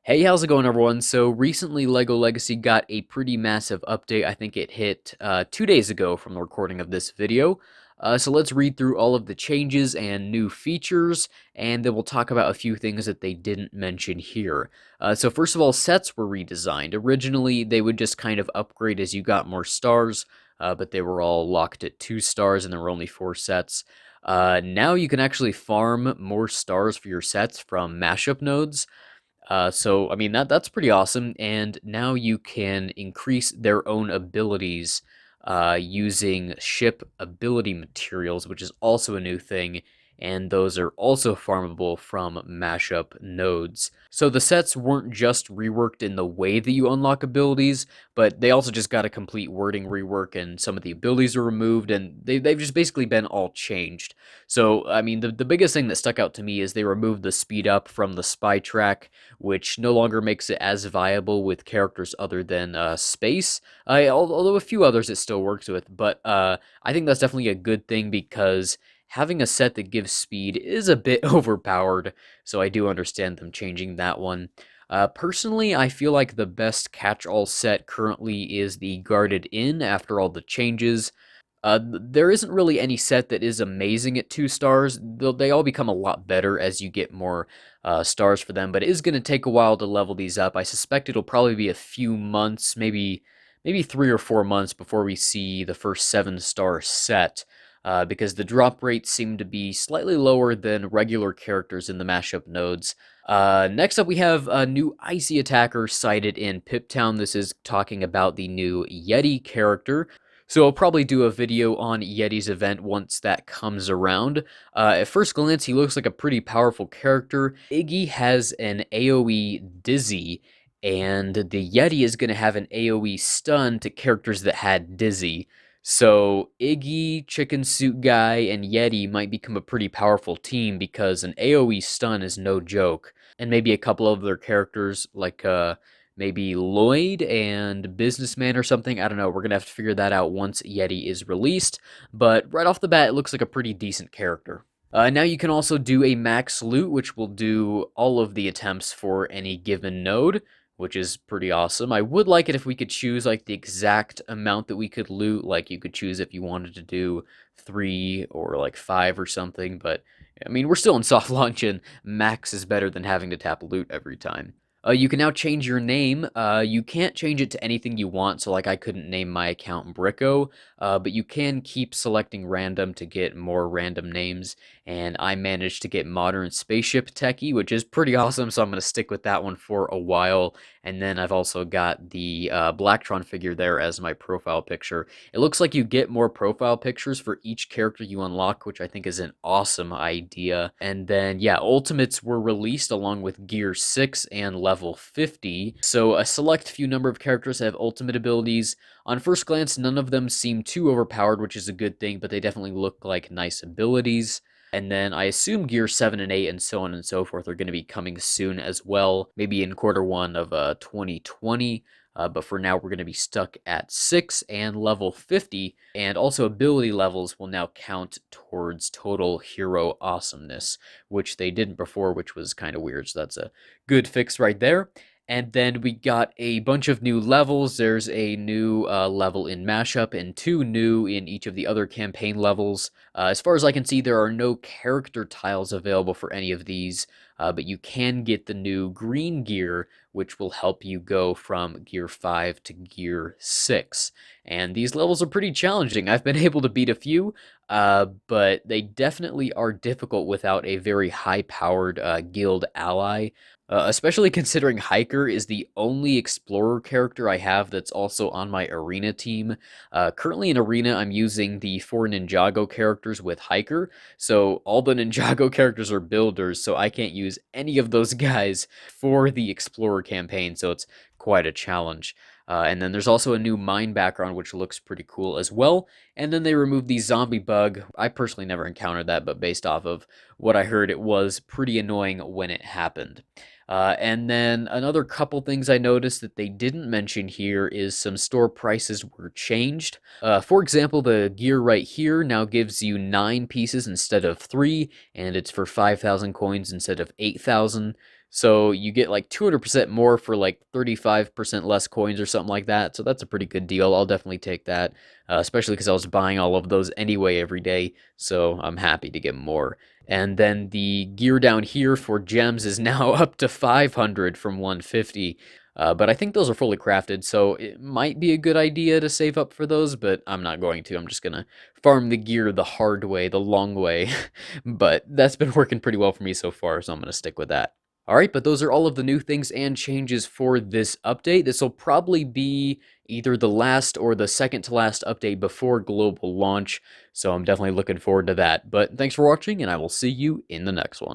Hey, how's it going, everyone? So recently, LEGO Legacy got a pretty massive update. I think it hit 2 days ago from the recording of this video. So let's read through all of the changes and new features, and then we'll talk about a few things that they didn't mention here. So first of all, sets were redesigned. Originally, they would just kind of upgrade as you got more stars, but they were all locked at 2 stars, and there were only 4 sets. Now you can actually farm more stars for your sets from mashup nodes. So I mean that's pretty awesome, and now you can increase their own abilities using ship ability materials, which is also a new thing, and those are also farmable from mashup nodes. So the sets weren't just reworked in the way that you unlock abilities, but they also just got a complete wording rework, and some of the abilities are removed, and they've just basically been all changed. So I mean the biggest thing that stuck out to me is they removed the speed up from the spy track, which no longer makes it as viable with characters other than Space. Although a few others it still works with, but I think that's definitely a good thing because having a set that gives speed is a bit overpowered, so I do understand them changing that one. Personally, I feel like the best catch-all set currently is the Guarded Inn after all the changes. There isn't really any set that is amazing at 2 stars. They all become a lot better as you get more stars for them, but it is going to take a while to level these up. I suspect it'll probably be a few months, maybe 3 or 4 months before we see the first 7 star set. Because the drop rates seem to be slightly lower than regular characters in the mashup nodes. Next up, we have a new Icy Attacker sighted in Pip Town. This is talking about the new Yeti character. So I'll probably do a video on Yeti's event once that comes around. At first glance, he looks like a pretty powerful character. Iggy has an AoE Dizzy, and the Yeti is going to have an AoE Stun to characters that had Dizzy. So Iggy, Chicken Suit Guy, and Yeti might become a pretty powerful team because an AoE Stun is no joke. And maybe a couple of their characters, like maybe Lloyd and Businessman or something. I don't know. We're going to have to figure that out once Yeti is released. But right off the bat, it looks like a pretty decent character. Now you can also do a max loot, which will do all of the attempts for any given node, which is pretty awesome. I would like it if we could choose like the exact amount that we could loot. Like you could choose if you wanted to do 3 or like 5 or something. But I mean, we're still in soft launch, and max is better than having to tap loot every time. You can now change your name. You can't change it to anything you want, so like I couldn't name my account Bricko, but you can keep selecting random to get more random names, and I managed to get Modern Spaceship Techie, which is pretty awesome, so I'm going to stick with that one for a while, and then I've also got the Blacktron figure there as my profile picture. It looks like you get more profile pictures for each character you unlock, which I think is an awesome idea. And then, yeah, Ultimates were released along with Gear 6 and level 50. So a select few number of characters have ultimate abilities. On first glance, none of them seem too overpowered, which is a good thing, but they definitely look like nice abilities. And then I assume Gear 7 and 8 and so on and so forth are going to be coming soon as well, maybe in Q1 of 2020. But for now, we're going to be stuck at 6 and level 50, and also ability levels will now count towards total hero awesomeness, which they didn't before, which was kind of weird, so that's a good fix right there. And then we got a bunch of new levels. There's a new level in Mashup and 2 new in each of the other campaign levels. As far as I can see, there are no character tiles available for any of these, but you can get the new green gear, which will help you go from Gear 5 to Gear 6. And these levels are pretty challenging. I've been able to beat a few, but they definitely are difficult without a very high-powered guild ally. Especially considering Hiker is the only Explorer character I have that's also on my Arena team. Currently in Arena, I'm using the 4 Ninjago characters with Hiker, so all the Ninjago characters are builders, so I can't use any of those guys for the Explorer campaign, so it's quite a challenge. And then there's also a new mine background, which looks pretty cool as well. And then they removed the zombie bug. I personally never encountered that, but based off of what I heard, it was pretty annoying when it happened. And then another couple things I noticed that they didn't mention here is some store prices were changed. For example, the gear right here now gives you 9 pieces instead of 3, and it's for 5,000 coins instead of 8,000. So you get like 200% more for like 35% less coins or something like that. So that's a pretty good deal. I'll definitely take that, especially because I was buying all of those anyway every day. So I'm happy to get more. And then the gear down here for gems is now up to 500 from 150. But I think those are fully crafted, so it might be a good idea to save up for those, but I'm not going to. I'm just gonna farm the gear the hard way, the long way. But that's been working pretty well for me so far, so I'm gonna stick with that. All right, but those are all of the new things and changes for this update. This will probably be either the last or the second to last update before global launch, so I'm definitely looking forward to that. But thanks for watching, and I will see you in the next one.